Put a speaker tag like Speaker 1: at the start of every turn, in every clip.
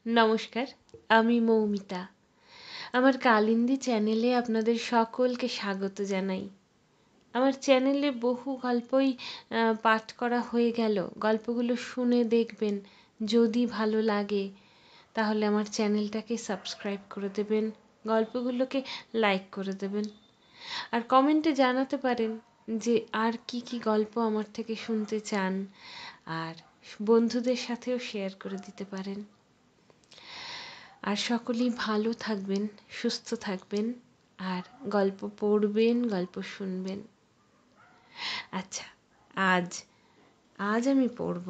Speaker 1: নমস্কার, আমি মৌমিতা। আমার কালিন্দী চ্যানেলে আপনাদের সকলকে স্বাগত জানাই। আমার চ্যানেলে বহু গল্পই পাঠ করা হয়ে গেল। গল্পগুলো শুনে দেখবেন, যদি ভালো লাগে তাহলে আমার চ্যানেলটাকে সাবস্ক্রাইব করে দেবেন, গল্পগুলোকে লাইক করে দেবেন, আর কমেন্টে জানাতে পারেন যে আর কি কি গল্প আমার থেকে শুনতে চান, আর বন্ধুদের সাথেও শেয়ার করে দিতে পারেন। আর সকলেই ভালো থাকবেন, সুস্থ থাকবেন, আর গল্প পড়বেন, গল্প শুনবেন। আচ্ছা, আজ আজ আমি পড়ব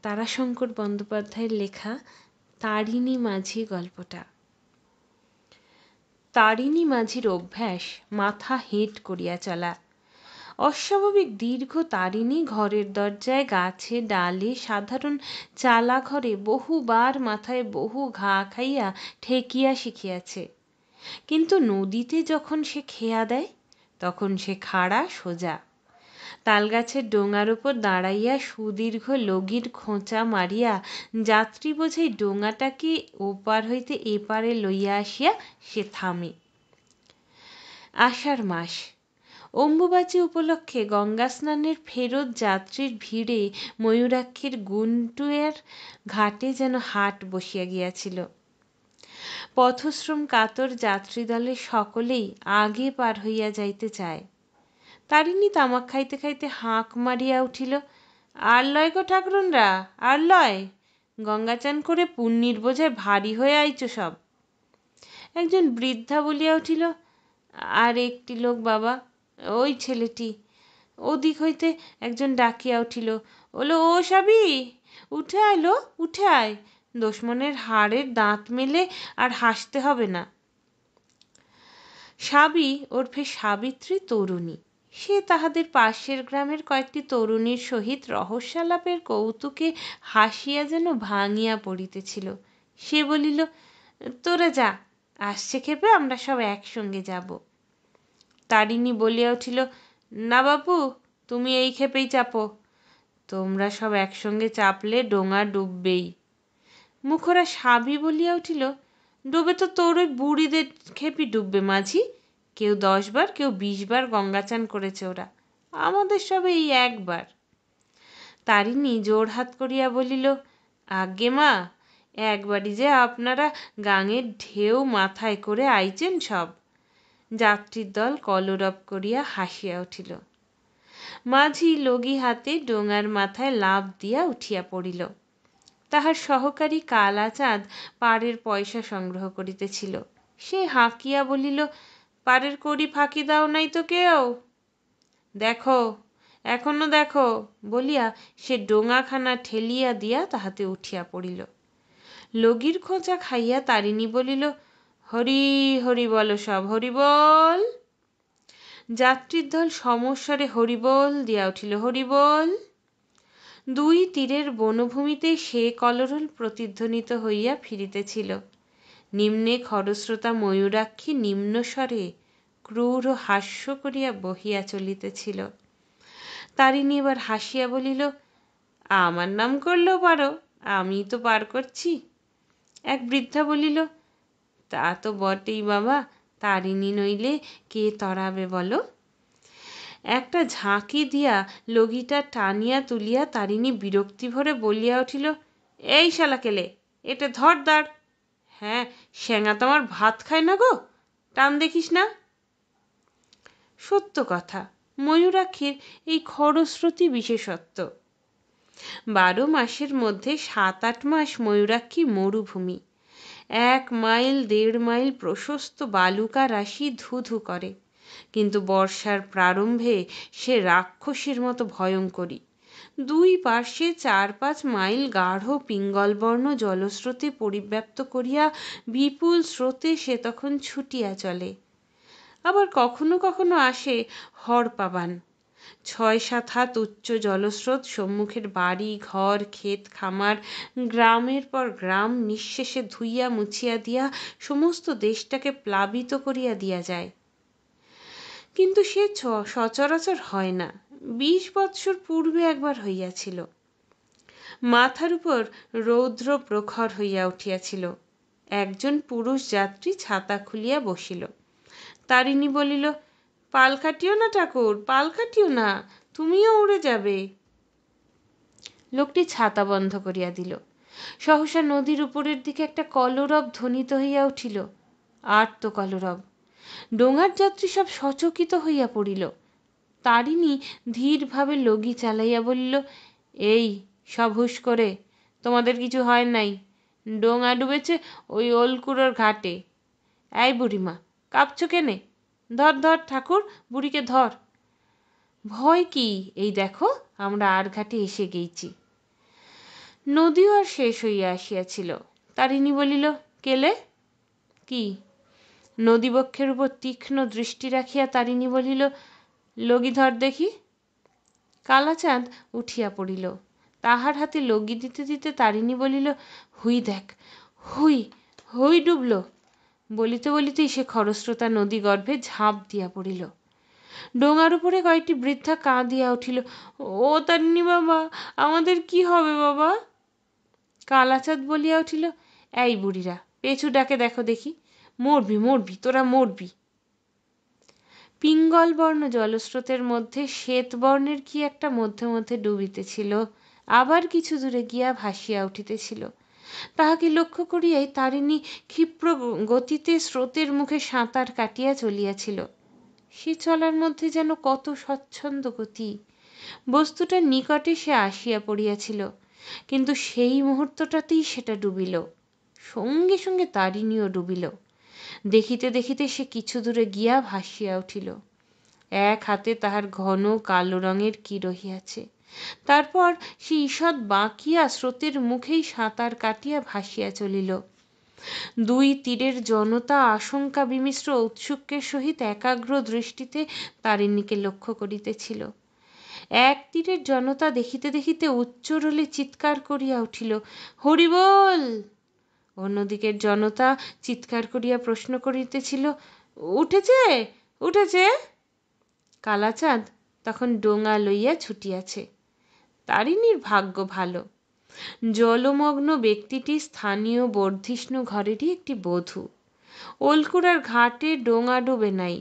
Speaker 1: তারাশঙ্কর বন্দ্যোপাধ্যায়ের লেখা তারিণী মাঝি গল্পটা। তারিণী মাঝির অভ্যাস মাথা হেঁট করিয়া চলা। অস্বাভাবিক দীর্ঘ তারিণী ঘরের দরজায়, গাছে ডালে, সাধারণ চালা ঘরে বহুবার মাথায় বহু ঘা খাইয়া ঠেকিয়া শিখিয়াছে। কিন্তু নদীতে যখন সে খেয়া দেয় তখন সে খাড়া সোজা। তালগাছের ডোঙার উপর দাঁড়াইয়া সুদীর্ঘ লগির খোঁচা মারিয়া যাত্রী বোঝাই ডোঙাটাকে ওপার হইতে এপারে লইয়া আসিয়া সে থামে। আষাঢ় মাস, অম্বুবাচী উপলক্ষে গঙ্গা স্নানের ফেরত যাত্রীর ভিড়ে ময়ূরাক্ষীর গুন্টুয়ের ঘাটে যেন হাট বসিয়া গিয়াছিল। পথশ্রম কাতর যাত্রীদলের সকলেই আগে পার হইয়া যাইতে চায়। তারিণী তামাক খাইতে খাইতে হাঁক মারিয়া উঠিল, আর লয় গো ঠাকরুনরা, আর লয়, গঙ্গাচান করে পুণ্যির বোঝায় ভারী হয়ে আইছ সব। একজন বৃদ্ধা বলিয়া উঠিল, আর একটি লোক বাবা, ওই ছেলেটি। ওদিক হইতে একজন ডাকিয়া উঠিল, ওলো ও সাবি, উঠে আইলো, উঠে আয়, দোষমনের হাড়ের দাঁত মেলে আর হাসতে হবে না। সাবি ওরফে সাবিত্রী তরুণী। সে তাহাদের পাশের গ্রামের কয়েকটি তরুণীর সহিত রহস্যালাপের কৌতুকে হাসিয়া যেন ভাঙিয়া পড়িতেছিল। সে বলিল, তোরা যা, আসছে ক্ষেপে আমরা সব একসঙ্গে যাব। তারিণী বলিয়া উঠিল, না বাপু, তুমি এই ক্ষেপেই চাপো। তোমরা সব একসঙ্গে চাপলে ডোঙা ডুববেই। মুখরা সাবি বলিয়া উঠিল, ডুবে তো তোর ওই বুড়িদের ক্ষেপই ডুববে মাঝি। কেউ 10 বার, কেউ 20 বার গঙ্গাচান করেছে ওরা, আমাদের সবে এই একবার। তারিণী জোড়হাত করিয়া বলিল, আজ্ঞে মা, একবারই যে আপনারা গাঙের ঢেউ মাথায় করে আইছেন সব। যাত্রীর দল কলরব করিয়া হাসিয়া উঠিল। মাঝি লগি হাতে ডোঙার মাথায় লাফ দিয়া উঠিয়া পড়িল। তাহার সহকারী কালাচাঁদ পাড়ের পয়সা সংগ্রহ করিতেছিল। সে হাঁকিয়া বলিল, পাড়ের কড়ি ফাঁকি দাও নাই তো কেউ? দেখো, এখনো দেখো, বলিয়া সে ডোঙাখানা ঠেলিয়া দিয়া তাহাতে উঠিয়া পড়িল। লগির খোঁচা খাইয়া তারিণী বলিল, হরি হরি বলো সব, হরি বল। যাত্রীর দল সমস্বরে হরিবোল দিয়া উঠিল, হরিবোল। দুই তীরের বনভূমিতে সে কলরল প্রতিধ্বনিত হইয়া ফিরিতেছিল। নিম্নে খরস্রোতা ময়ূরাক্ষী নিম্নস্বরে ক্রূর হাস্য করিয়া বহিয়া চলিতেছিল। তারিণী এবার হাসিয়া বলিল, আমার নাম করলেও পারো, আমি তো পার করছি। এক বৃদ্ধা বলিল, তা তো বটেই বাবা, তারিণী নইলে কে তরাবে বলো। একটা ঝাঁকি দিয়া লগিটা টানিয়া তুলিয়া তারিণী বিরক্তি ভরে বলিয়া উঠিল, এই শালা কেলে, এটা ধর দাঁড়। হ্যাঁ, শ্যাঙা তো আমার ভাত খায় না গো, টান দেখিস না। সত্য কথা, ময়ূরাক্ষীর এই খরস্রোতী বিশেষত্ব। 12 মাসের মধ্যে 7-8 মাস ময়ূরাক্ষী মরুভূমি। 1 মাইল 1.5 মাইল প্রশস্ত বালুকা রাশি ধুধু করে, কিন্তু বর্ষার প্রারম্ভে সে রাক্ষসীর মতো ভয়ঙ্করী। 2 পার্শ্বে 4-5 মাইল গাঢ় পিঙ্গলবর্ণ জলস্রোতে পরিব্যাপ্ত করিয়া বিপুল স্রোতে সে তখন ছুটিয়া চলে। আবার কখনো কখনো আসে হড়পাবান। 6-7 হাত উচ্চ জলস্রোত সম্মুখের বাড়ি ঘর ক্ষেত খামার গ্রামের পর গ্রাম নিঃশেষে ধুইয়া মুছিয়া দিয়া সমস্ত দেশটাকে প্লাবিত করিয়া দিয়া যায়। কিন্তু সে সচরাচর হয় না। 20 বৎসর পূর্বে একবার হইয়াছিল। মাথার উপর রৌদ্র প্রখর হইয়া উঠিয়াছিল। একজন পুরুষ যাত্রী ছাতা খুলিয়া বসিল। তারিণী বলিল, পাল কাটিও না ঠাকুর, পাল কাটিও না, তুমিও উড়ে যাবে। লোকটি ছাতা বন্ধ করিয়া দিল। সহসা নদীর উপরের দিকে একটা কলরব ধ্বনিত হইয়া উঠিল। আর্ত কলরব। ডোঙার যাত্রী সব সচকিত হইয়া পড়িল। তারিণী ধীরভাবে লগি চালাইয়া বলিল, এই সব হুঁশ করে, তোমাদের কিছু হয় নাই। ডোঙা ডুবেছে ওই ওলকুড়োর ঘাটে। এই বুড়িমা, কাঁপছ কেনে? ধর ধর ঠাকুর, বুড়িকে ধর। ভয় কি, এই দেখো আমরা আর ঘাটে এসে গেইছি। নদীও আর শেষ হইয়া আসিয়াছিল। তারিণী বলিল, কেলে? কি? নদীবক্ষের উপর তীক্ষ্ণ দৃষ্টি রাখিয়া তারিণী বলিল, লগি ধর দেখি। কালাচাঁদ উঠিয়া পড়িল। তাহার হাতে লগি দিতে দিতে তারিণী বলিল, হুই দেখ, হুই, হুই ডুবল। বলিতে বলিতেই সে খরস্রোতা নদী গর্ভে ঝাঁপ দিয়া পড়িল। ডোঙার উপরে কয়েকটি বৃদ্ধা কাঁদিয়া উঠিল, ও তারিণী বাবা, আমাদের কি হবে বাবা? কালাচাঁদ বলিয়া উঠিল, এই বুড়িরা, পেছু ডাকে দেখো দেখি, মরবি মরবি, তোরা মরবি। পিঙ্গল বর্ণ জলস্রোতের মধ্যে শ্বেতবর্ণের কি একটা মধ্যে মধ্যে ডুবিতেছিল, আবার কিছু দূরে গিয়া ভাসিয়া উঠিতেছিল। তাহাকে লক্ষ্য করিয়াই তারিণী ক্ষিপ্র গতিতে স্রোতের মুখে সাঁতার কাটিয়া চলিয়াছিল। সে চলার মধ্যে যেন কত স্বচ্ছন্দ গতি। বস্তুটার নিকটে সে আসিয়া পড়িয়াছিল, কিন্তু সেই মুহূর্তটাতেই সেটা ডুবিল। সঙ্গে সঙ্গে তারিণীও ডুবিল। দেখিতে দেখিতে সে কিছু দূরে গিয়া ভাসিয়া উঠিল। এক হাতে তাহার ঘন কালো রঙের কি রহিয়াছে। তারপর সে ঈষৎ বাঁকিয়া স্রোতের মুখেই সাঁতার কাটিয়া ভাসিয়া চলিল। দুই তীরের জনতা আশঙ্কা বিমিশ্র ঔৎসুক্যের সহিত একাগ্র দৃষ্টিতে তারিণীকে লক্ষ্য করিতেছিল। এক তীরের জনতা দেখিতে দেখিতে উচ্চরোলে চিৎকার করিয়া উঠিল, হরিবোল। অন্যদিকের জনতা চিৎকার করিয়া প্রশ্ন করিতেছিল, উঠেছে উঠেছে? কালাচাঁদ তখন ডোঙা লইয়া ছুটিয়াছে। তারিণীর ভাগ্য ভালো। জলমগ্ন ব্যক্তিটি স্থানীয় বর্ধিষ্ণু ঘরেরই একটি বধূ। ওলকুড়ার ঘাটে ডোঙা ডোবে নাই।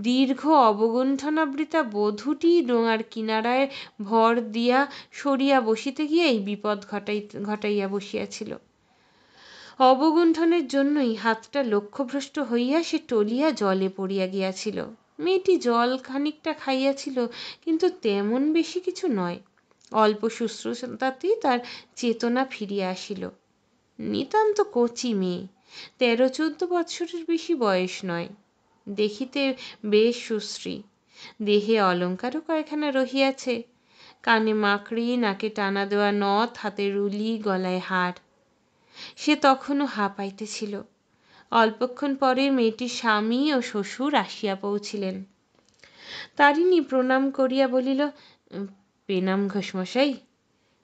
Speaker 1: দীর্ঘ অবগুণ্ঠনাবৃতা বধূটি ডোঙার কিনারায় ভর দিয়া সরিয়া বসিতে গিয়েই বিপদ ঘটাইয়া বসিয়াছিল। অবগুণ্ঠনের জন্যই হাতটা লক্ষ্যভ্রষ্ট হইয়া সে টলিয়া জলে পড়িয়া গিয়াছিল। মেয়েটি জল খানিকটা খাইয়াছিল, কিন্তু তেমন বেশি কিছু নয়। অল্প শুশ্রূষাতেই তার চেতনা ফিরিয়া আসিল। নিতান্ত কচি মেয়ে, 13-14 বৎসরের বেশি বয়স নয়। দেখিতে বেশ সুশ্রী। দেহে অলঙ্কারও কয়েকখানা রহিয়াছে। কানে মাকড়ি, নাকে টানা দেওয়া নথ, হাতে রুলি, গলায় হার। সে তখনও হাঁপাইতেছিল। অল্পক্ষণ পরে মেয়েটির স্বামী ও শ্বশুর আসিয়া পৌঁছিলেন। তারিণী প্রণাম করিয়া বলিল, প্রণাম ঘোষমশাই।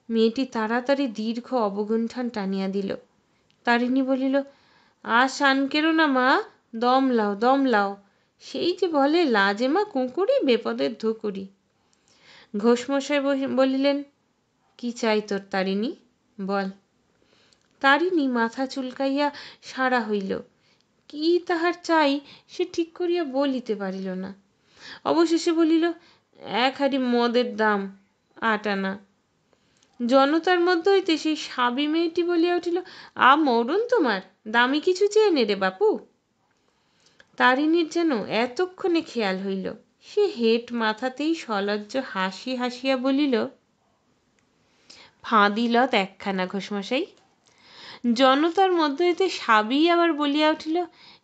Speaker 1: মেয়েটি তাড়াতাড়ি দীর্ঘ অবগুণ্ঠন টানিয়া দিল। তারিণী বলিল, শান কেরো না মা, দম লাও দম লাও। সেই যে বলে, লাজে মা কুঁকুরি, বেপদের ধুকুরি। ঘোষমশাই বলিলেন, কি চাই তোর তারিণী, বল। তারিণী মাথা চুলকাইয়া সারা হইল। কি তাহার চাই সে ঠিক করিয়া বলিতে পারিল না। অবশেষে বলিল, 1 হাঁড়ি মদের দাম 8 আনা। জনতার মধ্যে হইতে সেই সাবি মেয়েটি বলিয়া উঠিল, মরণ তোমার, দামি কিছু চেয়ে নে রে বাপু। তারিণীর যেন এতক্ষণে খেয়াল হইল। সে হেঁট মাথাতেই সলজ্জ হাসি হাসিয়া বলিল, ফাঁদিলত 1 খানা ঘোষমশাই। জনতার মধ্যে হইতে সাবি আবার বলিয়া উঠিল,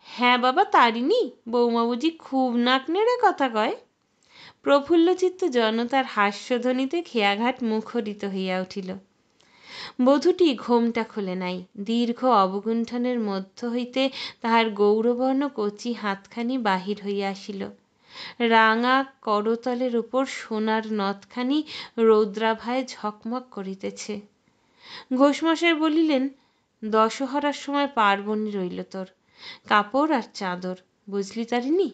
Speaker 1: হ্যাঁ বাবা তারিণী, বৌমা বুঝি খুব নাক নেড়ে কথা কয়? প্রফুল্লচিত্ত জনতার হাস্যধ্বনিতে খেয়াঘাট মুখরিত হইয়া উঠিল। বধূটি ঘোমটা খোলে নাই। দীর্ঘ অবগুণ্ঠনের মধ্য হইতে তাহার গৌরবর্ণ কচি হাতখানি বাহির হইয়া আসিল। রাঙা করতলের উপর সোনার নথখানি রৌদ্রাভায় ঝকমক করিতেছে। ঘোষমশাই বলিলেন, দশহরার সময় পার্বণী রইল তোর, কাপড় আর চাদর, বুঝলি তারিণী?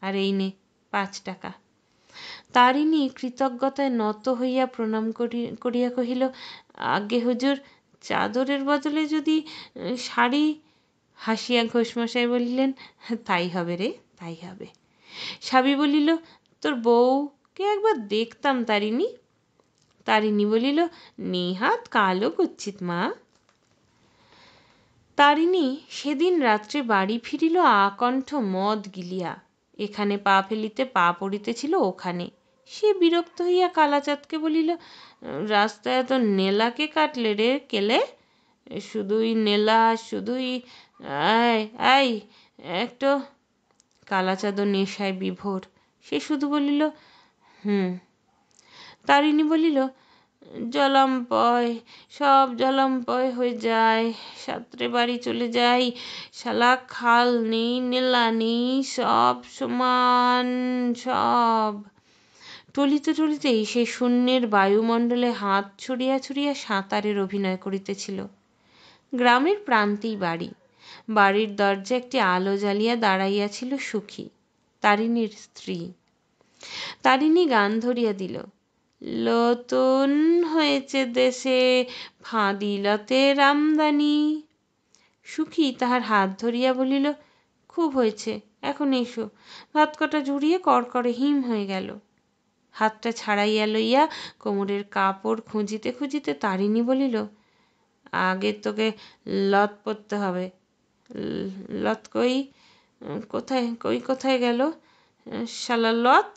Speaker 1: আর এই নে 5 টাকা। তারিণী কৃতজ্ঞতায় নত হইয়া প্রণাম করিয়া কহিল, আজ্ঞে হুজুর, চাদরের বদলে যদি শাড়ি। হাসিয়া ঘোষমশাই বলিলেন, তাই হবে রে, তাই হবে। স্বামী বলিল, তোর বউকে একবার দেখতাম তারিণী। তারিণী বলিল, নেহাত কালো কুচ্ছিত মা। তারিণী সেদিন রাত্রে বাড়ি ফিরিল আকণ্ঠ মদ গিলিয়া। এখানে পা ফেলিতে পা পড়িতেছিল ওখানে। সে বিরক্ত হইয়া কালাচাঁদকে বলিল, রাস্তায় এত নেলাকে কাটলে রে কেলে? শুধুই নেলা, শুধুই। আয় আয় একটু। কালাচাঁদও নেশায় বিভোর। সে শুধু বলিল, হুম। তারিণী বলিল, জলাম্পয়, সব জলাম্পয় হয়ে যায়, সাঁতরে বাড়ি চলে যাই, শালা খাল নেই, নেলা নেই, সব সমান, সব। টলিতে টলিতেই সেই শূন্যের বায়ুমণ্ডলে হাত ছুড়িয়া ছুড়িয়া সাঁতারের অভিনয় করিতেছিল। গ্রামের প্রান্তেই বাড়ি। বাড়ির দরজা একটি আলো জ্বালিয়া দাঁড়াইয়াছিল সুখী, তারিণীর স্ত্রী। তারিণী গান ধরিয়া দিল, নতুন হয়েছে দেশে ফাঁদিলতের আমদানি। সুখী তাহার হাত ধরিয়া বলিল, খুব হয়েছে, এখন এসো। ভাত কটা জুড়িয়ে করকরে হিম হয়ে গেল। হাতটা ছাড়াইয়া লইয়া কোমরের কাপড় খুঁজিতে খুঁজিতে তারিণী বলিল, আগে তোকে লত পরতে হবে। লত কই? কোথায় কই কোথায় গেল শালা লত?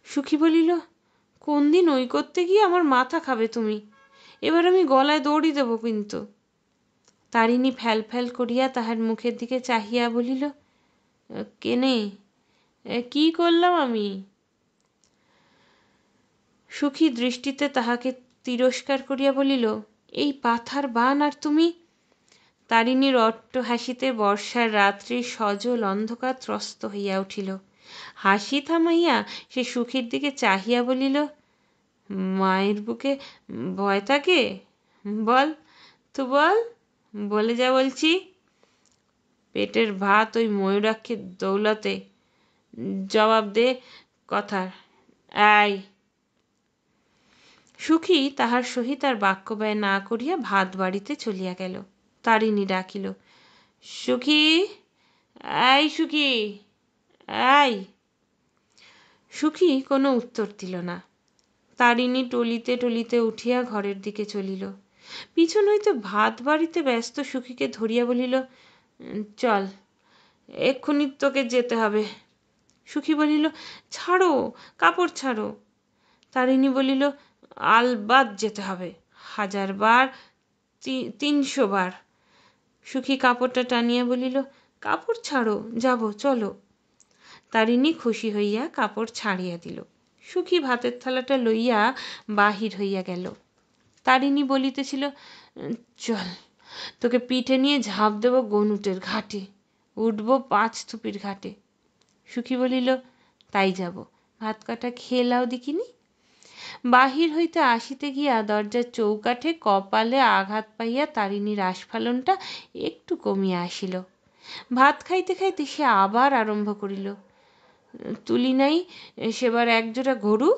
Speaker 1: সুখী বলিল, কোন দিন ওই করতে গিয়ে আমার মাথা খাবে তুমি। এবার আমি গলায় দড়ি দেব কিন্তু। তারিণী ফ্যাল ফ্যাল করিয়া তাহার মুখের দিকে চাহিয়া বলিল, কেনে, কি করলাম আমি? সুখী দৃষ্টিতে তাহাকে তিরস্কার করিয়া বলিল, এই পাথার বান আর তুমি। তারিণীর অট্ট হাসিতে বর্ষার রাত্রির সজল অন্ধকার ত্রস্ত হইয়া উঠিল। হাসি থামাইয়া সে সুখীর দিকে চাহিয়া বলিল, মায়ের বুকে ভয় থাকে? বল তো বল, বলে যা বলছি। পেটের ভাত ওই ময়ূরাক্ষীর দৌলতে, জবাব দে কথার। আয়। সুখী তাহার সহিত আর বাক্য ব্যয় না করিয়া ভাত বাড়িতে চলিয়া গেল। তারিণী ডাকিল, সুখী, আয় সুখী, আয়। সুখী কোনো উত্তর দিল না। তারিণী টলিতে টলিতে উঠিয়া ঘরের দিকে চলিল। পিছন হইতে ভাত বাড়িতে ব্যস্ত সুখীকে ধরিয়া বলিল, চল, এক্ষুনি তোকে যেতে হবে। সুখী বলিল, ছাড়ো, কাপড় ছাড়ো। তারিণী বলিল, আলবাত যেতে হবে, 1000 বার, 300 বার। সুখী কাপড়টা টানিয়া বলিল, কাপড় ছাড়ো, যাব, চলো। তারিণী খুশি হইয়া কাপড় ছাড়িয়া দিল। সুখী ভাতের থালাটা লইয়া বাহির হইয়া গেল। তারিণী বলিতেছিল, চল, তোকে পিঠে নিয়ে ঝাঁপ দেব গনুটের ঘাটে, উঠব 5 থুপির ঘাটে। সুখী বলিল, তাই যাব, ভাত কাটা খেয়ে লাও দেখিনি। বাহির হইতে আসিতে গিয়া দরজার চৌকাঠে কপালে আঘাত পাইয়া তারিণীর আস্ফালনটা একটু কমিয়া আসিল। ভাত খাইতে খাইতে সে আবার আরম্ভ করিল, তুলি নাই সেবার 1 জোড়া গরু,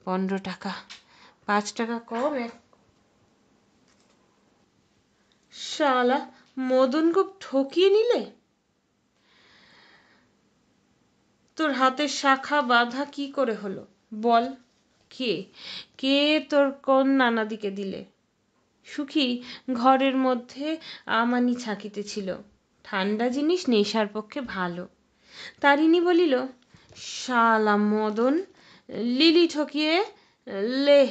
Speaker 1: 15 টাকা, 5 টাকা কম। শালা মদন খুব ঠকিয়ে নিলে। তোর হাতের শাখা বাঁধা কি করে হলো বল? কে কে তোর কোন নানাদিকে দিলে? সুখী ঘরের মধ্যে আমানি ছাকিতেছিল। ঠান্ডা জিনিস নেশার পক্ষে ভালো। তারিণী বলিল, শালা মদন, লিলি ঠকিয়ে লে।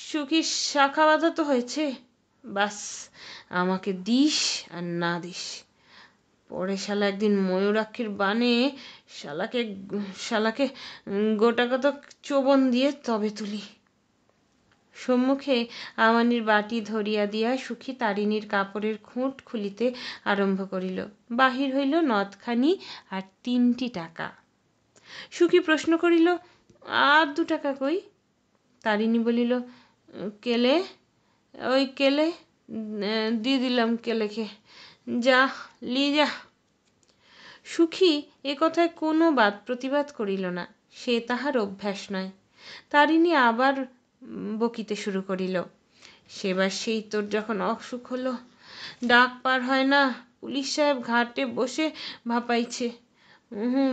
Speaker 1: সুখীর শাখা বাঁধা তো হয়েছে, বাস আমাকে দিস আর না দিস। পরে শালা একদিন ময়ূরাক্ষীর বানে শালাকে গোটাকতক চোবন দিয়ে তবে তুলি। সম্মুখে আমানির বাটি ধরিয়া দিয়া সুখী তারিণীর কাপড়ের খুঁট খুলিতে আরম্ভ করিল। বাহির হইল নদখানি আর 3টি টাকা। সুখী প্রশ্ন করিল, আর 2 টাকা কই? তারিণী বলিল, কেলে? ওই কেলে দিয়ে দিলাম কেলেকে, যা লি যা। সুখী এ কথায় কোনো প্রতিবাদ করিল না। সে তাহার অভ্যাস নয়। তারিণী আবার বকিতে শুরু করিল। সেবার সেই তোর যখন অসুখ হলো, ডাক পার হয় না, পুলিশ সাহেব ঘাটে বসে ভাপাইছে।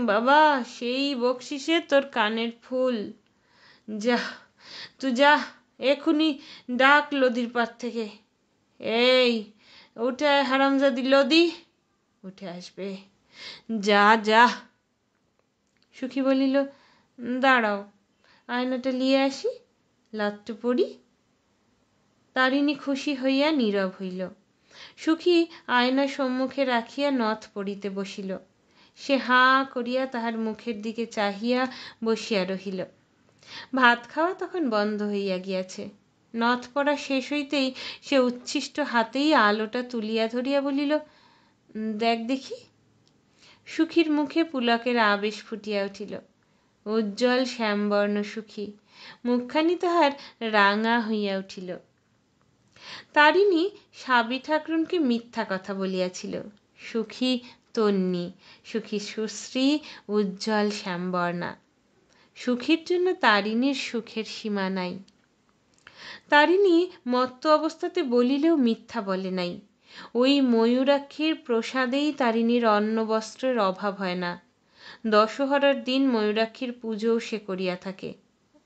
Speaker 1: বাবা, সেই বকশিসে তোর কানের ফুল। যা, তুই যা, এখুনি ডাক লদির পার থেকে। এই উঠে হারামজাদি লদি, উঠে আসবে। যা যা। সুখী বলিল, দাঁড়াও, আয়নাটা নিয়ে আসি, লাট্টু পড়ি। তারিণী খুশি হইয়া নীরব হইল। সুখী আয়না সম্মুখে রাখিয়া নথ পড়িতে বসিল। সে হাঁ করিয়া তাহার মুখের দিকে চাহিয়া বসিয়া রহিল। ভাত খাওয়া তখন বন্ধ হইয়া গিয়াছে। নথ পড়া শেষ হইতেই সে উচ্ছিষ্ট হাতেই আলোটা তুলিয়া ধরিয়া বলিল, দেখ দেখি। সুখীর মুখে পুলকের আবেশ ফুটিয়া উঠিল। উজ্জ্বল শ্যামবর্ণ সুখী, মুখখানি তাহার রাঙা হইয়া উঠিল। তারিণী সাবি ঠাকরুনকে মিথ্যা কথা বলিয়াছিল। সুখী তন্নি, সুখী সুশ্রী, উজ্জ্বল শ্যামবর্ণা। সুখীর জন্য তারিণীর সুখের সীমা নাই। তারিণী মত্ত অবস্থাতে বলিলেও মিথ্যা বলে নাই। ওই ময়ূরাক্ষীর প্রসাদেই তারিণীর অন্ন বস্ত্রের অভাব হয় না। দশহরার দিন ময়ূরাক্ষীর পুজোও সে করিয়া থাকে।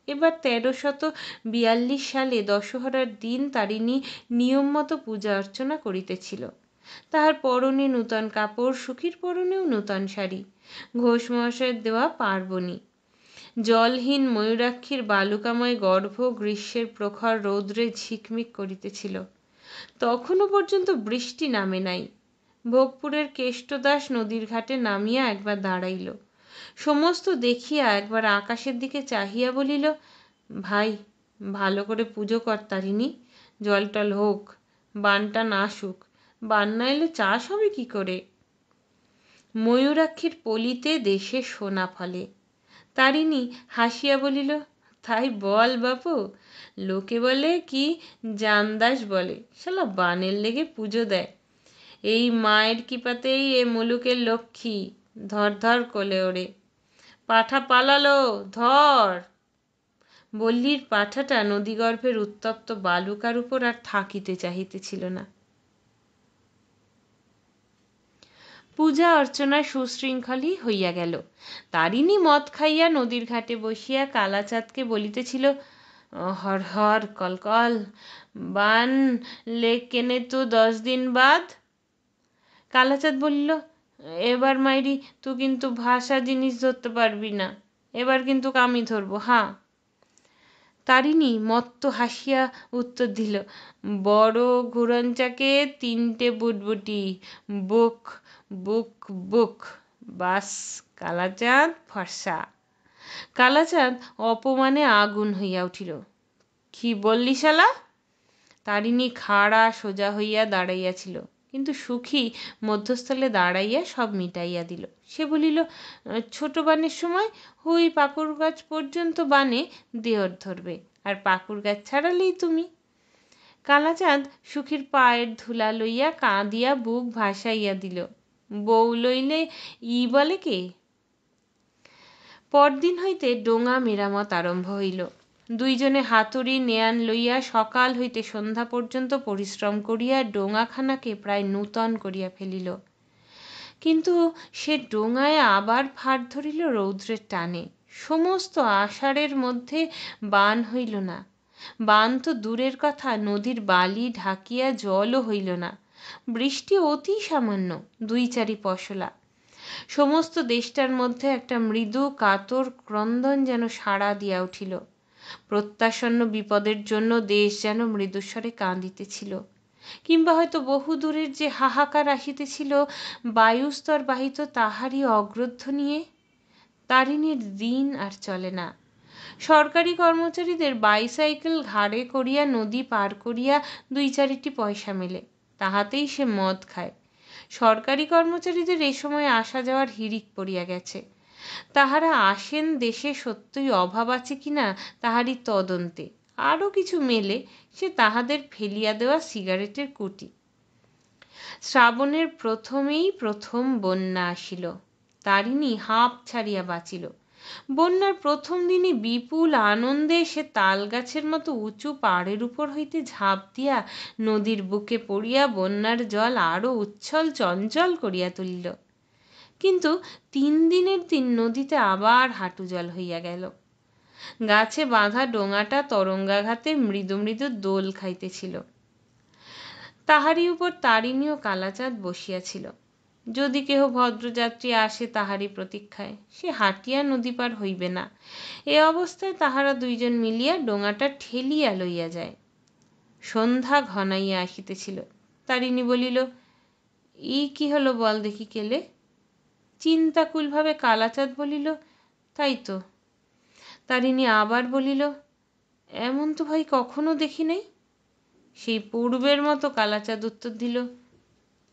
Speaker 1: এবার 1342 সালে দশহরার দিন তারিণী নিয়ম মতো পূজা অর্চনা করিতেছিল। তাহার পরনে নূতন কাপড়, সুখীর পরনেও নূতন শাড়ি, ঘোষ মহাশয়ের দেওয়া পার্বণী। জলহীন ময়ূরাক্ষীর বালুকাময় গর্ভ গ্রীষ্মের প্রখর রৌদ্রে ঝিকমিক করিতেছিল। তখনও পর্যন্ত বৃষ্টি নামে নাই। ভোগপুরের কেষ্টদাস নদীর ঘাটে নামিয়া একবার দাঁড়াইল। সমস্ত দেখিয়া একবার আকাশের দিকে চাহিয়া বলিল, ভাই, ভালো করে পুজো কর তারিণী, জল টল হোক, বানটা না আসুক, বান না এলে চাষ হবে কি করে? ময়ূরাক্ষীর পলিতে দেশে সোনা ফলে। তারিণী হাসিয়া বলিল, তাই বল বাপু, লোকে বলে কি জানদাস বলে, শালা বানের লেগে পুজো দেয়। এই মায়ের কৃপাতেই এ মুলুকের লক্ষ্মী, ধর ধর কোলে ওরে। পাঠা পালালো, ধর। বল্লীর পাঠাটা নদীগর্ভের উত্তপ্ত বালুকার উপর আর থাকিতে চাহিতেছিল না। পূজা অর্চনা সুশৃঙ্খলই হইয়া গেল। তারিণী মদ খাইয়া নদীর ঘাটে বসিয়া কালাচাঁদকে বলিতেছিল, হর হর কলকল, বান লেকেনে তো 10 দিন বাদ। কালাচাঁদ বলিল, এবার মাইরি তুই কিন্তু ভাষা জিনিস ধরতে পারবি না, এবার কিন্তু আমি ধরবো, হাঁ। তারিণী মত্ত হাসিয়া উত্তর দিল, বড় ঘুরঞ্চাকে 3টে বুটবুটি, বুক বুক বুক, বাস কালাচাঁদ ফর্সা। কালাচাঁদ অপমানে আগুন হইয়া উঠিল। কি বললি শালা? তারিণী খাড়া সোজা হইয়া দাঁড়াইয়াছিল, কিন্তু সুখী মধ্যস্থলে দাঁড়াইয়া সব মিটাইয়া দিল। সে বলিল, ছোট বানের সময় হুই পাকুর গাছ পর্যন্ত বানে দেহর ধরবে, আর পাকুর গাছ ছাড়ালেই তুমি। কালাচাঁদ সুখীর পায়ের ধুলা লইয়া কাঁদিয়া বুক ভাসাইয়া দিল। বউ লইলে বলে কে? পরদিন হইতে ডোঙা মেরামত আরম্ভ হইল। দুইজনে হাতুড়ি নেয়ান লইয়া সকাল হইতে সন্ধ্যা পর্যন্ত পরিশ্রম করিয়া ডোঙাখানাকে প্রায় নূতন করিয়া ফেলিল। কিন্তু সে ডোঙায় আবার ফাট ধরিল রৌদ্রের টানে। সমস্ত আষাঢ়ের মধ্যে বান হইল না। বান তো দূরের কথা, নদীর বালি ঢাকিয়া জলও হইল না। বৃষ্টি অতি সামান্য, 2-4 পশলা। সমস্ত দেশটার মধ্যে একটা মৃদু কাতর ক্রন্দন যেন সাড়া দিয়া উঠিল। প্রত্যাসন্ন বিপদের জন্য দেশ যেন মৃদুস্বরে কাঁদিতেছিল। কিংবা হয়তো বহু দূরের যে হাহাকার আসিতেছিল, বায়ুস্তর বাহিত তাহারই অগ্রধ্বনিয়ে। তারিণীর দিন আর চলে না। সরকারি কর্মচারীদের বাইসাইকেল ঘাড়ে করিয়া নদী পার করিয়া 2-4টি পয়সা মেলে, তাহাতেই সে মদ খায়। সরকারি কর্মচারীদের এ সময় আসা যাওয়ার হিড়িক পড়িয়া গেছে। তাহারা আসেন দেশে সত্যই অভাব আছে কিনা তাহারই তদন্তে। আরও কিছু মেলে, সে তাহাদের ফেলিয়া দেওয়া সিগারেটের কুটি। শ্রাবণের প্রথমেই প্রথম বন্যা আসিল। তারিণী হাঁপ ছাড়িয়া বাঁচিল। বন্যার প্রথম দিনই বিপুল আনন্দে সে তাল গাছের মতো উঁচু পাড়ের উপর হইতে ঝাঁপ দিয়া নদীর বুকে পড়িয়া বন্যার জল আরো উচ্ছল চঞ্চল করিয়া তুলিল। কিন্তু 3 দিনের দিন নদীতে আবার হাঁটু জল হইয়া গেল। গাছে বাঁধা ডোঙাটা তরঙ্গাঘাতে মৃদু মৃদু দোল খাইতেছিল। তাহারই উপর তারিণী ও কালাচাঁদ বসিয়াছিল। যদি কেহ ভদ্রযাত্রী আসে তাহারই প্রতীক্ষায়, সে হাঁটিয়া নদী পার হইবে না। এ অবস্থায় তাহারা দুইজন মিলিয়া ডোঙাটা ঠেলিয়া লইয়া যায়। সন্ধ্যা ঘনাইয়া আসিতেছিল। তারিণী বলিল, ই কি হলো বল দেখি কেলে? চিন্তাকুলভাবে কালাচাঁদ বলিল, তাই তো। তারিণী আবার বলিল, এমন তো ভাই কখনো দেখি নাই। সেই পূর্বের মতো কালাচাঁদ উত্তর দিল,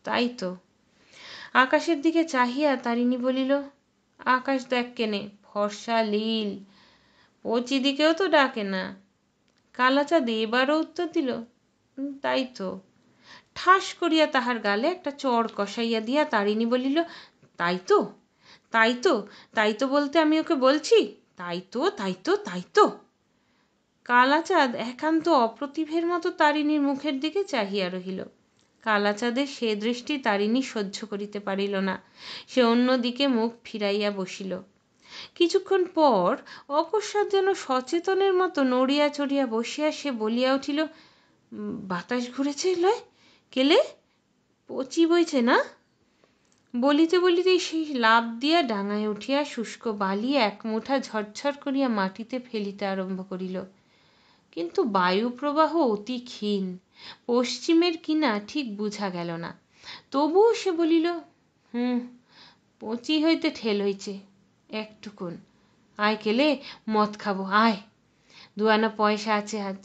Speaker 1: তাই তো। আকাশের দিকে চাহিয়া তারিণী বলিল, আকাশ দেখ কেনে, ফর্সা নীল, পচি দিকেও তো ডাকে না। কালাচাঁদ এবারও উত্তর দিল, তাই তো। ঠাস করিয়া তাহার গালে একটা চড় কষাইয়া দিয়া তারিণী বলিল, তাই তো, তাই তো, তাই তো বলতে আমি ওকে বলছি, তাই তো, তাই তো, তাই তো। কালাচাঁদ একান্ত অপ্রতিভের মতো তারিণীর মুখের দিকে চাহিয়া রহিল। কালাচাঁদের সে দৃষ্টি তারিণী সহ্য করিতে পারিল না। সে অন্যদিকে মুখ ফিরাইয়া বসিল। কিছুক্ষণ পর অকস্মাৎ যেন সচেতনের মতো নড়িয়া চড়িয়া বসিয়া সে বলিয়া উঠিল, বাতাস ঘুরেছে লয় কেলে, পচি বইছে না? বলিতে বলিতেই সেই লাফ দিয়া ডাঙায় উঠিয়া শুষ্ক বালি এক মুঠা ঝরঝর করিয়া মাটিতে ফেলিতে আরম্ভ করিল। কিন্তু বায়ু প্রবাহ অতি ক্ষীণ, পশ্চিমের কিনা ঠিক বুঝা গেল না। তবুও সে বলিল, পচি হইতে ঠেল হইছে একটুকুন। আয় কেলে, মদ খাবো আয়। 2 আনা পয়সা আছে, আজ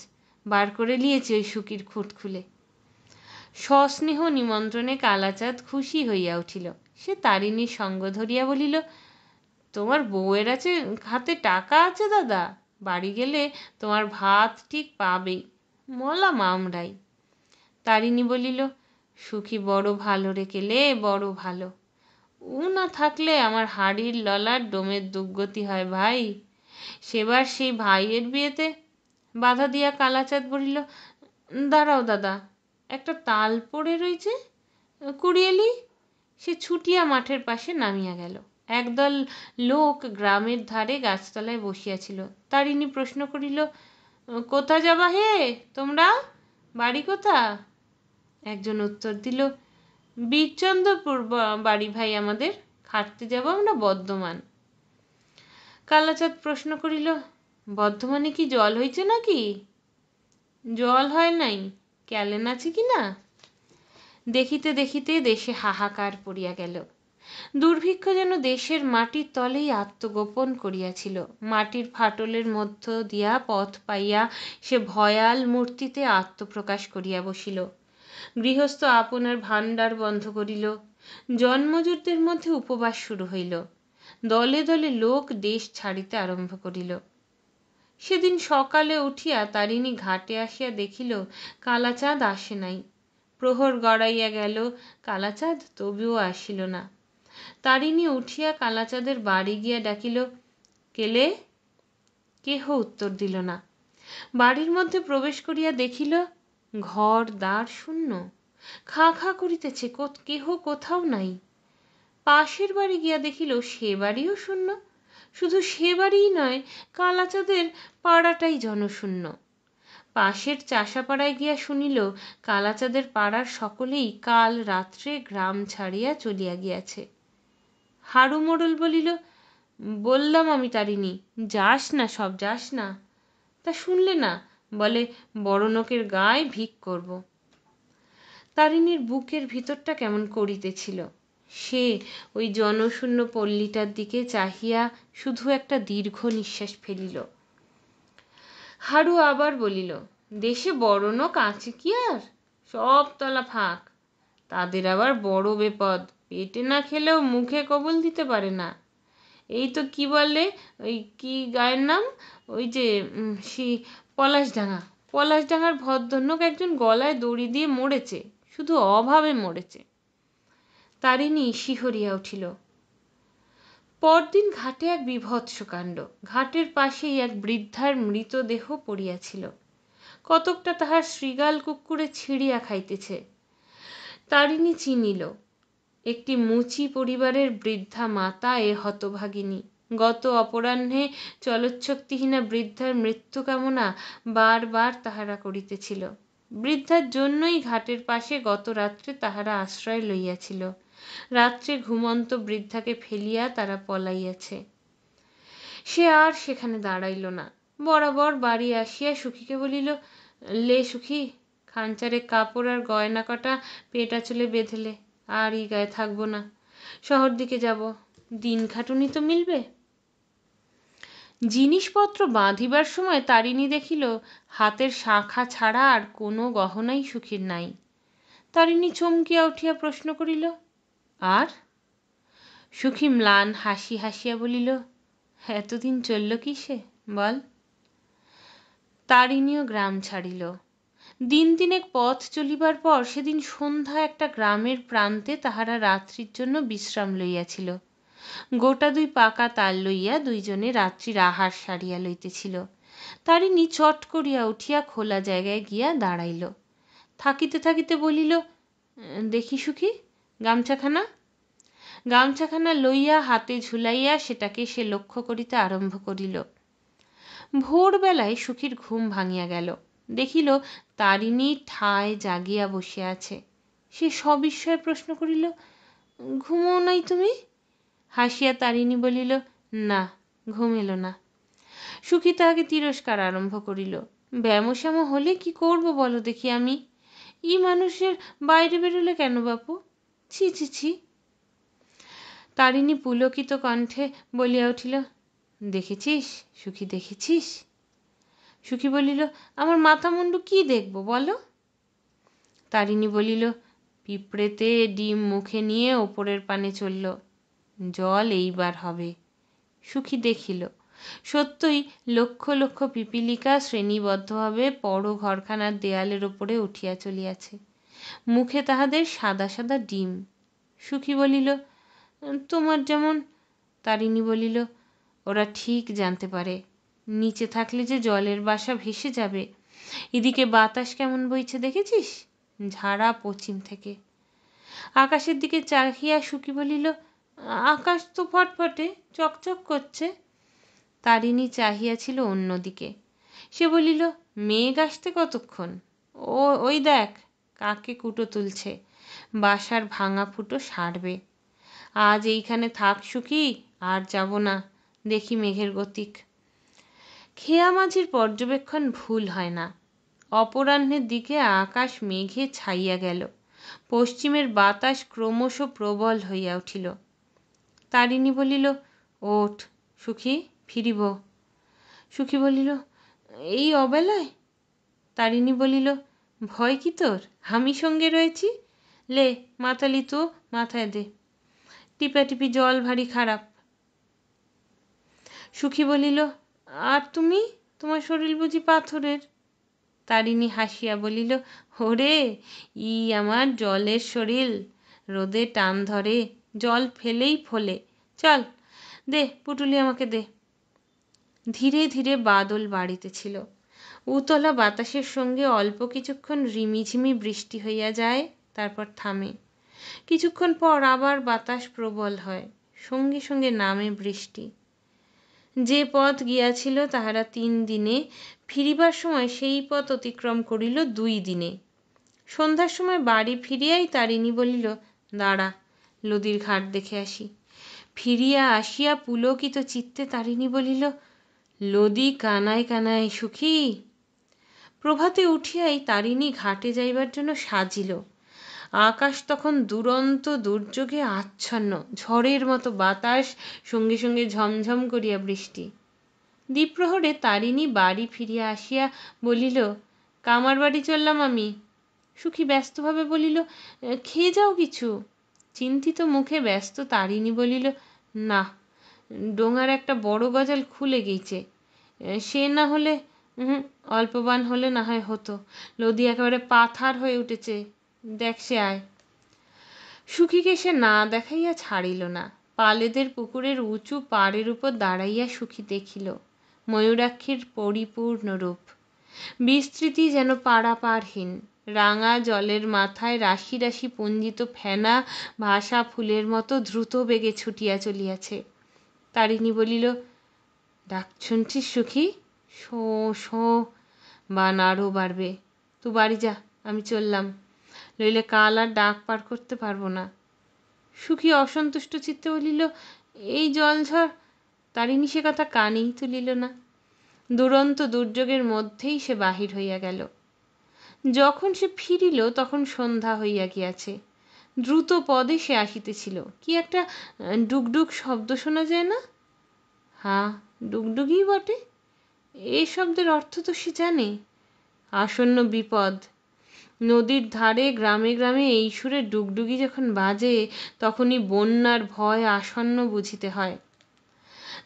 Speaker 1: বার করে নিয়েছি ওই শুকির খুঁট খুলে। সস্নেহ নিমন্ত্রণে কালাচাঁদ খুশি হইয়া উঠিল। সে তারিণীর সঙ্গ ধরিয়া বলিল, তোমার বউয়ের আছে হাতে টাকা আছে দাদা, বাড়ি গেলে তোমার ভাত ঠিক পাবেই, মলাম আমরাই। তারিণী বলিল, সুখী বড় ভালো রে কেলে, বড় ভালো। ও না থাকলে আমার হাড়ির ললার ডোমের দুর্গতি হয় ভাই। সেবার সেই ভাইয়ের বিয়েতে বাধা দিয়া কালাচাঁদ বলিল, দাঁড়াও দাদা, একটা তাল পড়ে রইছে, কুড়িয়েলি। সে ছুটিয়া মাঠের পাশে নামিয়া গেল। একদল লোক গ্রামের ধারে গাছতলায় বসিয়াছিল। তারিণী প্রশ্ন করিল, কোথা যাবা হে তোমরা, বাড়ি কোথা? একজন উত্তর দিল, বীরচন্দ্রপুর বাড়ি ভাই আমাদের, খাটতে যাব আমরা বর্ধমান। কালাচাঁদ প্রশ্ন করিল, বর্ধমানে কি জল হইছে নাকি? জল হয় নাই, ক্যালেন আছে কি না? দেখিতে দেখিতে দেশে হাহাকার পড়িয়া গেল। দুর্ভিক্ষ যেন দেশের মাটির তলেই আত্মগোপন করিয়াছিল। মাটির ফাটলের মধ্য দিয়া পথ পাইয়া সে ভয়াল মূর্তিতে আত্মপ্রকাশ করিয়া বসিল। গৃহস্থ আপনার ভাণ্ডার বন্ধ করিল। জন্মজুরদের মধ্যে উপবাস শুরু হইল। দলে দলে লোক দেশ ছাড়িতে আরম্ভ করিল। সেদিন সকালে উঠিয়া তারিণী ঘাটে আসিয়া দেখিল, কালাচাঁদ আসে নাই। প্রহর গড়াইয়া গেল, কালাচাঁদ তবুও আসিল না। তারিণী উঠিয়া কালাচাঁদের বাড়ি গিয়া ডাকিল, কেলে? কেহ উত্তর দিল না। বাড়ির মধ্যে প্রবেশ করিয়া দেখিল, ঘর দ্বার শূন্য, খা খা করিতেছে, কেহ কোথাও নাই। পাশের বাড়ি গিয়া দেখিল, সে বাড়িও শূন্য। শুধু সে বাড়িই নয়, কালাচাঁদের পাড়াটাই জনশূন্য। পাশের চাষাপাড়ায় গিয়া শুনিল, কালাচাঁদের পাড়ার সকলেই কাল রাত্রে গ্রাম ছাড়িয়া চলিয়া গিয়াছে। হারু মোড়ল বলিল, বললাম আমি তারিণী, যাস না, সব যাস না। তা শুনলে না, বলে বড়লোকের গায়ে ভিক করব। তারিণীর বুকের ভিতরটা কেমন করিতেছিল। সে ওই জনশূন্য পল্লীটার দিকে চাহিয়া শুধু একটা দীর্ঘ নিঃশ্বাস ফেলিল। হারু আবার বলিল, দেশে বড়লোক আছে কি আর, সব তলা ফাঁক। তাদের আবার বড় বিপদ, পেটে না খেলেও মুখে কবুল দিতে পারে না। এই তো কি বলে, ওই কি গায়ের নাম, ওই যে পলাশডাঙ্গা, পলাশডাঙ্গার ভদ্রলোক একজন গলায় দড়ি দিয়ে মরেছে, শুধু অভাবে মরেছে। তারিণী শিহরিয়া উঠিল। পরদিন ঘাটে এক বীভৎস কাণ্ড। ঘাটের পাশেই এক বৃদ্ধার মৃতদেহ পড়িয়াছিল, কতকটা তাহার শৃগাল কুক্কুরে ছিঁড়িয়া খাইতেছে। তারিণী চিনিল, একটি মুচি পরিবারের বৃদ্ধা মাতা এ হতভাগিনী। গত অপরাহ্নে চলচ্ছক্তিহীনা বৃদ্ধার মৃত্যু কামনা বারবার তাহারা করিতেছিল। বৃদ্ধার জন্যই ঘাটের পাশে গত রাত্রে তাহারা আশ্রয় লইয়াছিল। রাত্রে ঘুমন্ত বৃদ্ধাকে ফেলিয়া তারা পলাইয়াছে। সে আর সেখানে দাঁড়াইল না, বরাবর বাড়ি আসিয়া সুখীকে বলিল, লে সুখী, খানচারে কাপড় আর গয়না কটা পেট আঁচলে বেঁধেলে, আর এই গায়ে থাকবো না, শহর দিকে যাব, দিন খাটুনি তো মিলবে। জিনিসপত্র বাঁধিবার সময় তারিণী দেখিল হাতের শাখা ছাড়া আর কোনো গহনাই সুখীর নাই। তারিণী চমকিয়া উঠিয়া প্রশ্ন করিল, আর? সুখী ম্লান হাসি হাসিয়া বলিল, এতদিন চলল কিসে বল। তারিণীও গ্রাম ছাড়িল। দিন তিনেক পথ চলিবার পর সেদিন সন্ধ্যা একটা গ্রামের প্রান্তে তাহারা রাত্রির জন্য বিশ্রাম লইয়াছিল। গোটা 2 পাকা তাল লইয়া দুইজনে রাত্রির আহার সারিয়া লইতেছিল। তারিণী চট করিয়া উঠিয়া খোলা জায়গায় গিয়া দাঁড়াইল। থাকিতে থাকিতে বলিল, দেখি সুখী, গামছাখানা। গামছাখানা লইয়া হাতে ঝুলাইয়া সেটাকে সে লক্ষ্য করিতে আরম্ভ করিল। ভোরবেলায় সুখীর ঘুম ভাঙিয়া গেল। দেখিল তারিণী ঠায় জাগিয়া বসিয়া আছে। সে সবিস্ময়ে প্রশ্ন করিল, ঘুমও নাই তুমি? হাসিয়া তারিণী বলিল, না, ঘুম এলো না। সুখী তাহাকে তিরস্কার আরম্ভ করিল, ব্যামোশ্যামো হলে কি করব বলো দেখি আমি? ই মানুষের বাইরে বেরোলে কেন বাপু? ছি ছি ছি। তারিণী পুলকিত কণ্ঠে বলিয়া উঠিল, দেখেছিস সুখী, দেখেছিস? সুখী বলিল, আমার মাথা মুন্ডু কি দেখব বলো? তারিণী বলিল, পিঁপড়েতে ডিম মুখে নিয়ে ওপরের পানে চলল, জল এইবার হবে। সুখী দেখিল সত্যই লক্ষ লক্ষ পিপীলিকা শ্রেণীবদ্ধভাবে পর ঘরখানার দেয়ালের ওপরে উঠিয়া চলিয়াছে। মুখে তাহাদের সাদা সাদা ডিম। সুখী বলিল, তোমার যেমন। তারিণী বলিল, ওরা ঠিক জানতে পারে নিচে থাকলে যে জলের বাসা ভেসে যাবে। এদিকে বাতাস কেমন বইছে দেখেছিস? ঝাড়া পশ্চিম থেকে। আকাশের দিকে চাহিয়া সুখী বলিল, আকাশ তো ফটফটে চকচক করছে। তারিণী চাহিয়াছিল অন্যদিকে। সে বলিল, মেঘ আসতে কতক্ষণ? ওই দেখ কাকে কুটো তুলছে, বাসার ভাঙা ফুটো সারবে। আজ এইখানে থাক সুখী, আর যাব না, দেখি মেঘের গতিক। খেয়া মাঝির পর্যবেক্ষণ ভুল হয় না। অপরাহ্নের দিকে আকাশ মেঘে ছাইয়া গেল। পশ্চিমের বাতাস ক্রমশ প্রবল হইয়া উঠিল। তারিণী বলিল, ওঠ সুখী, ফিরিব। সুখী বলিল, এই অবেলায়? তারিণী বলিল, ভয় কি তোর? আমি সঙ্গে রয়েছি। লে মাথালি তো মাথায় দে, টিপাটিপি জল ভারী খারাপ। সুখী বলিল, আর তুমি, তোমার শরীর বুঝি পাথরের? তারিণী হাসিয়া বলিল, ওরে, ই আমার জলের শরীর, রোদে টান ধরে, জল ফেলেই ফোলে। চল দে পুটুলি আমাকে দে। ধীরে ধীরে বাদল বাড়িতেছিল। উতলা বাতাসের সঙ্গে অল্প কিছুক্ষণ রিমিঝিমি বৃষ্টি হইয়া যায়, তারপর থামে। কিছুক্ষণ পর আবার বাতাস প্রবল হয়, সঙ্গে সঙ্গে নামে বৃষ্টি। যে পথ গিয়াছিল তাহারা 3 দিনে, ফিরিবার সময় সেই পথ অতিক্রম করিল 2 দিনে। সন্ধ্যার সময় বাড়ি ফিরিয়াই তারিণী বলিল, দাঁড়া, নদীর ঘাট দেখে আসি। ফিরিয়া আসিয়া পুলকিত চিত্তে তারিণী বলিল, লদি কানায় কানায় সুখী। প্রভাতে উঠিয়াই তারিণী ঘাটে যাইবার জন্য সাজিল। আকাশ তখন দুরন্ত দুর্যোগে আচ্ছন্ন, ঝড়ের মতো বাতাস, সঙ্গে সঙ্গে ঝমঝম করিয়া বৃষ্টি। দ্বিপ্রহরে তারিণী বাড়ি ফিরিয়া আসিয়া বলিল, কামার বাড়ি চললাম আমি। সুখী ব্যস্তভাবে বলিল, খেয়ে যাও কিছু। চিন্তিত মুখে ব্যস্ত তারিণী বলিল, না, ডোঙার একটা বড় গজাল খুলে গেছে, সে না হলে, অল্পবান হলে না হয় হতো, লদি একেবারে পাথার হয়ে উঠেছে, দেখ সে আয়। সুখীকে সে না দেখাইয়া ছাড়িল না। পালেদের পুকুরের উঁচু পাড়ের উপর দাঁড়াইয়া সুখী দেখিল ময়ূরাক্ষীর পরিপূর্ণ রূপ। বিস্তৃতি যেন পারাপারহীন। রাঙা জলের মাথায় রাশি রাশি পুঞ্জিত ফেনা ভাসা ফুলের মতো দ্রুত বেগে ছুটিয়া চলিয়াছে। তারিণী বলিল, ডাক শুনছিস সুখী? Show show. বান আরও বাড়বে। তুই বাড়ি যা, আমি চললাম, নইলে কাল আর ডাক পার করতে পারবো না। সুখী অসন্তুষ্ট চিত্তে বলিল, এই জলঝড়। তারিণী সে কথা কানেই তুলিল না। দুরন্ত দুর্যোগের মধ্যেই সে বাহির হইয়া গেল। যখন সে ফিরিল তখন সন্ধ্যা হইয়া গিয়াছে। দ্রুত পদে সে আসিতেছিল। কি একটা ডুগডুগ শব্দ শোনা যায় না? হ্যাঁ, ডুগডুগই বটে। এ শব্দের অর্থ তো সে জানে। আসন্ন বিপদ। নদীর ধারে গ্রামে গ্রামে এই সুরে ডুগডুগি যখন বাজে তখনই বন্যার ভয় আসন্ন বুঝিতে হয়।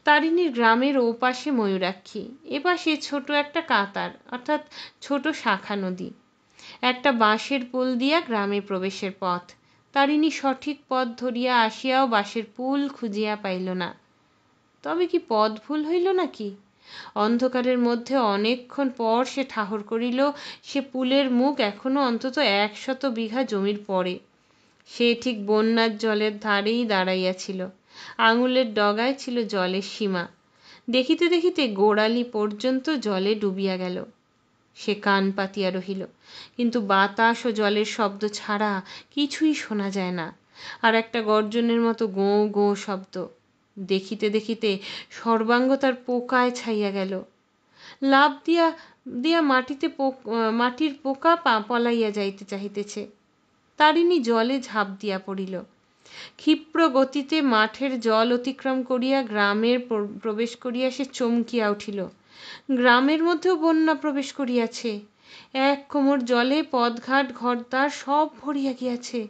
Speaker 1: তারিণীর গ্রামের ওপাশে ময়ূরাক্ষী, এপাশে ছোট একটা কাতার অর্থাৎ ছোট শাখা নদী। একটা বাঁশের পুল দিয়া গ্রামে প্রবেশের পথ। তারিণী সঠিক পথ ধরিয়া আসিয়াও বাঁশের পুল খুঁজিয়া পাইল না। তবে কি পথ ভুল হইল নাকি? অন্ধকারের মধ্যে অনেকক্ষণ পর সে ঠাহর করিল সে পুলের মুখ এখনো অন্তত 100 বিঘা জমির পরে। সে ঠিক বন্যার জলের ধারেই দাঁড়াইয়াছিল। আঙুলের ডগায় ছিল জলের সীমা। দেখিতে দেখিতে গোড়ালি পর্যন্ত জলে ডুবিয়া গেল। সে কান পাতিয়া রহিল, কিন্তু বাতাস ও জলের শব্দ ছাড়া কিছুই শোনা যায় না। আর একটা গর্জনের মতো গোঁ গোঁ শব্দ। দেখিতে দেখিতে সর্বাঙ্গ তার পোকায় ছাইয়া গেল। লাফ দিয়া দিয়া মাটির পোকা পলাইয়া যাইতে চাহিতেছে। তারিণী জলে ঝাঁপ দিয়া পড়িল। ক্ষিপ্র গতিতে মাঠের জল অতিক্রম করিয়া গ্রামের প্রবেশ করিয়া সে চমকিয়া উঠিল। গ্রামের মধ্যেও বন্যা প্রবেশ করিয়াছে। এক কোমর জলে পথঘাট ঘরদ্বার সব ভরিয়া গিয়াছে।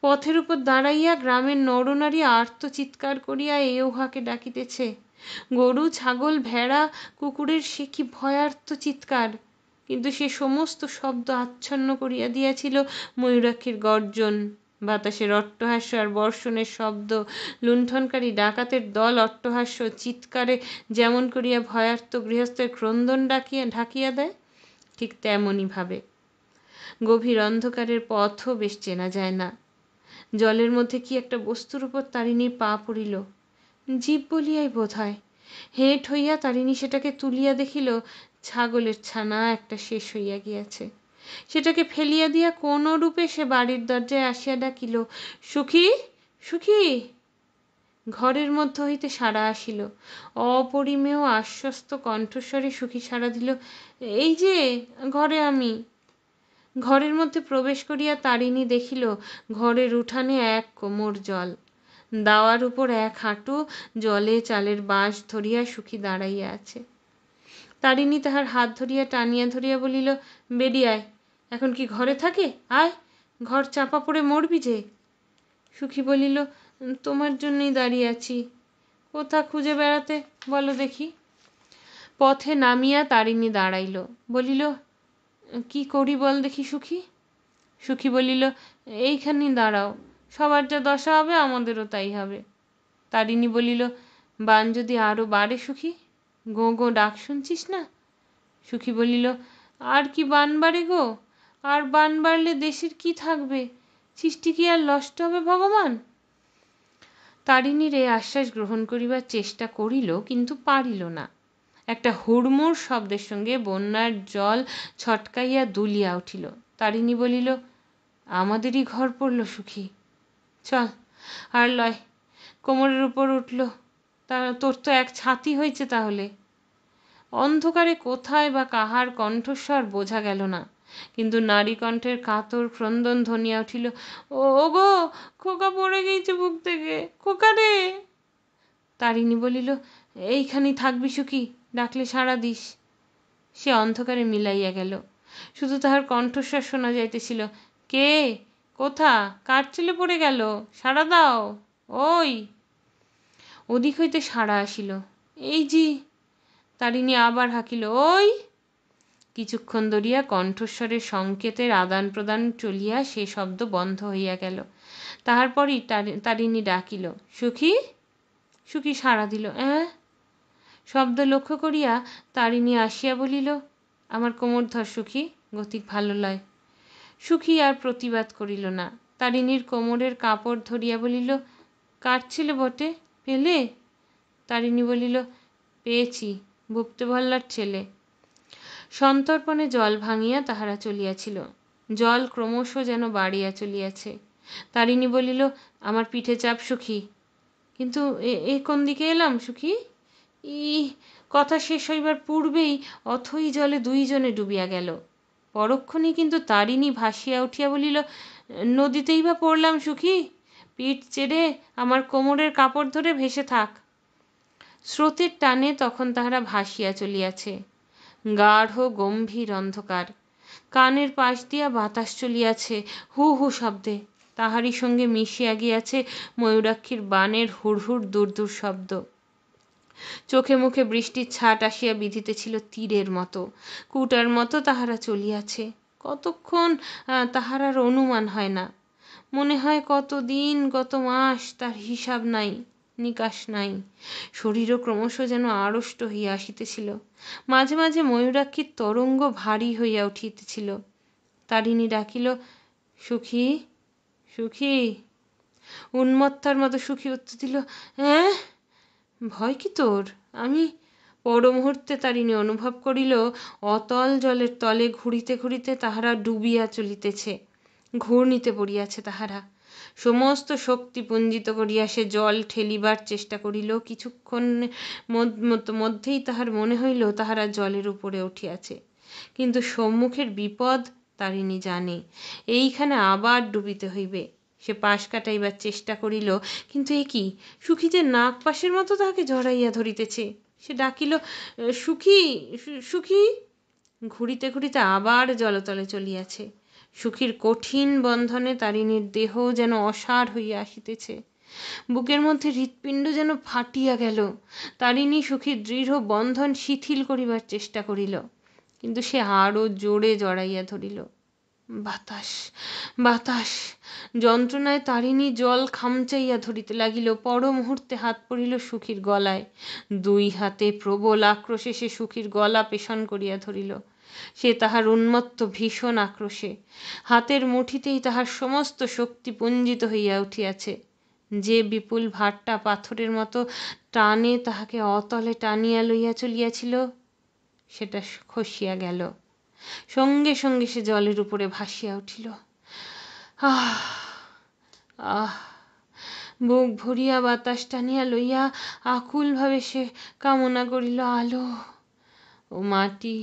Speaker 1: পথের উপর দাঁড়াইয়া গ্রামের নরনারী আর্ত চিৎকার করিয়া এ উহাকে ডাকিতেছে। গরু ছাগল ভেড়া কুকুরের সে কি ভয়ার্ত চিৎকার! কিন্তু সে সমস্ত শব্দ আচ্ছন্ন করিয়া দিয়াছিল ময়ূরাক্ষীর গর্জন, বাতাসের অট্টহাস্য আর বর্ষণের শব্দ। লুণ্ঠনকারী ডাকাতের দল অট্টহাস্য চিৎকারে যেমন করিয়া ভয়ার্ত গৃহস্থের ক্রন্দন ঢাকিয়া দেয়, ঠিক তেমনই ভাবে। গভীর অন্ধকারের পথও বেশ চেনা যায় না। জলের মধ্যে কি একটা বস্তুর উপর তারিণীর পা পড়িল, জীব বলিয়াই বোধ হয়। হেঁট হইয়া তারিণী সেটাকে তুলিয়া দেখিল ছাগলের ছানা একটা শেষ হইয়া গিয়াছে। সেটাকে ফেলিয়া দিয়া কোনো রূপে সে বাড়ির দরজায় আসিয়া ডাকিল, সুখী, সুখী। ঘরের মধ্য হইতে সাড়া আসিল। অপরিমেয় আশ্বস্ত কণ্ঠস্বরে সুখী সাড়া দিল, এই যে ঘরে আমি। ঘরের মধ্যে প্রবেশ করিয়া তারিণী দেখিল ঘরের উঠানে এক কোমর জল। দাওয়ার উপর এক হাঁটু জলে চালের বাঁশ ধরিয়া সুখী দাঁড়াইয়া আছে। তারিণী তাহার হাত ধরিয়া টানিয়া ধরিয়া বলিল, বেরিয়ে আয়। এখন কি ঘরে থাকে? আয়, ঘর চাপা পড়ে মরবি যে। সুখী বলিল, তোমার জন্যই দাঁড়িয়ে আছি। কোথা খুঁজে বেড়াতে বলো দেখি। পথে নামিয়া তারিণী দাঁড়াইল, বলিল, কি করি বল দেখি সুখী। সুখী বলিল, এইখানেই দাঁড়াও, সবার যা দশা হবে আমাদেরও তাই হবে। তারিণী বলিল, বান যদি আরও বাড়ে সুখী, গোঁ গোঁ ডাক শুনছিস না? সুখী বলিল, আর কি বান বাড়ে গো? আর বান বাড়লে দেশের কি থাকবে? সৃষ্টি কি আর নষ্ট হবে ভগবান? তারিণীর এই আশ্বাস গ্রহণ করিবার চেষ্টা করিল, কিন্তু পারিল না। একটা হুড়মুড় শব্দের সঙ্গে বন্যার জল ছটকাইয়া দুলিয়া উঠিল। তারিণী বলিল, আমাদেরই ঘর পড়ল সুখী, চল আর লয়। কোমরের উপর উঠল, তোর তো এক ছাতি হয়েছে তাহলে। অন্ধকারে কোথায় বা কাহার কণ্ঠস্বর বোঝা গেল না, কিন্তু নারী কণ্ঠের কাতর ক্রন্দন ধ্বনিয়া উঠিল, ও গো, খোকা পড়ে গেছে বুক থেকে, খোকা রে। তারিণী বলিল, এইখানেই থাকবি সুখী, ডাকলে সাড়া দিস। সে অন্ধকারে মিলাইয়া গেল। শুধু তাহার কণ্ঠস্বর শোনা যাইতেছিল, কে, কোথা, কার ছেলে পড়ে গেল, সাড়া দাও, ওই। ওদিক হইতে সাড়া আসিল, এই জি। তারিণী আবার হাঁকিল, ওই। কিছুক্ষণ ধরিয়া কণ্ঠস্বরের সংকেতের আদান প্রদান চলিয়া সে শব্দ বন্ধ হইয়া গেল। তাহার পরই তারিণী ডাকিল, সুখী। সুখী সাড়া দিল, শব্দ লক্ষ্য করিয়া তারিণী আসিয়া বলিল, আমার কোমর ধর সুখী, গতিক ভালো লয়। সুখী আর প্রতিবাদ করিল না। তারিণীর কোমরের কাপড় ধরিয়া বলিল, কাটছিল বটে, পেলে? তারিণী বলিল, পেয়েছি, ভুপতে ভল্লার ছেলে। সন্তর্পণে জল ভাঙিয়া তাহারা চলিয়াছিল। জল ক্রমশ যেন বাড়িয়া চলিয়াছে। তারিণী বলিল, আমার পিঠে চাপ সুখী। কিন্তু এ কোন দিকে এলাম সুখী? কথা শেষ হইবার পূর্বেই অথই জলে দুইজনে ডুবিয়া গেল। পরক্ষণেই কিন্তু তারিণী ভাসিয়া উঠিয়া বলিল, নদীতেই বা পড়লাম সুখী, পিঠ চেড়ে আমার কোমরের কাপড় ধরে ভেসে থাক। স্রোতের টানে তখন তাহারা ভাসিয়া চলিয়াছে। গাঢ় গম্ভীর অন্ধকার, কানের পাশ দিয়া বাতাস চলিয়াছে হু হু শব্দে। তাহারই সঙ্গে মিশিয়া গিয়াছে ময়ূরাক্ষীর বানের হুড়হুড় দূর শব্দ। চোখে মুখে বৃষ্টির ছাট আসিয়া বিঁধিতেছিল তীরের মতো, কুটার মতো তাহারা চলিয়াছে। কতক্ষণ তাহার আর অনুমান হয় না। মনে হয় কত দিন, কত মাস, তার হিসাব নাই, নিকাশ নাই। শরীরও ক্রমশ যেন আড়ষ্ট হইয়া আসিতেছিল। মাঝে মাঝে ময়ূরাক্ষীর তরঙ্গ ভারী হইয়া উঠিতেছিল। তারিণী ডাকিল, সুখী, সুখী। উন্মত্তার মতো সুখী উত্তর দিল, ভয় কি তোর? আমি। পর মুহূর্তে তারিণী অনুভব করিল, অতল জলের তলে ঘুরিতে ঘুরিতে তাহারা ডুবিয়া চলিতেছে, ঘূর্ণিতে পড়িয়াছে তাহারা। সমস্ত শক্তি পুঞ্জিত করিয়া সে জল ঠেলিবার চেষ্টা করিল। কিছুক্ষণ মধ্যেই তাহার মনে হইল তাহারা জলের উপরে উঠিয়াছে। কিন্তু সম্মুখের বিপদ তারিণী জানে, এইখানে আবার ডুবিতে হইবে। সে পাশ কাটাইবার চেষ্টা করিল, কিন্তু এ কি, সুখী যে নাগ পাশের মতো তাহাকে জড়াইয়া ধরিতেছে। সে ডাকিল, সুখী, সুখী। ঘুরিতে ঘুরিতে আবার জলতলে চলিয়াছে। সুখীর কঠিন বন্ধনে তারিণীর দেহ যেন অসাড় হইয়া আসিতেছে। বুকের মধ্যে হৃৎপিণ্ড যেন ফাটিয়া গেল। তারিণী সুখীর দৃঢ় বন্ধন শিথিল করিবার চেষ্টা করিল, কিন্তু সে আরও জোরে জড়াইয়া ধরিল। বাতাস, বাতাস। যন্ত্রণায় তারিণী জল খামচাইয়া ধরিতে লাগিল। পর মুহূর্তে হাত পড়িল সুখীর গলায়। দুই হাতে প্রবল আক্রোশে সে সুখীর গলা পেষণ করিয়া ধরিল। সে তাহার উন্মত্ত ভীষণ আক্রোশে। হাতের মুঠিতেই তাহার সমস্ত শক্তি পুঞ্জিত হইয়া উঠিয়াছে। যে বিপুল ভারটা পাথরের মতো টানে তাহাকে অতলে টানিয়া লইয়া চলিয়াছিল, সেটা খসিয়া গেল। সঙ্গে সঙ্গে সে জলের উপরে ভাসিয়া উঠিল। আহ আহ বুক ভরিয়া বাতাস টানিয়া লইয়া আকুলভাবে সে কামনা করিল, আলো ও মাটি।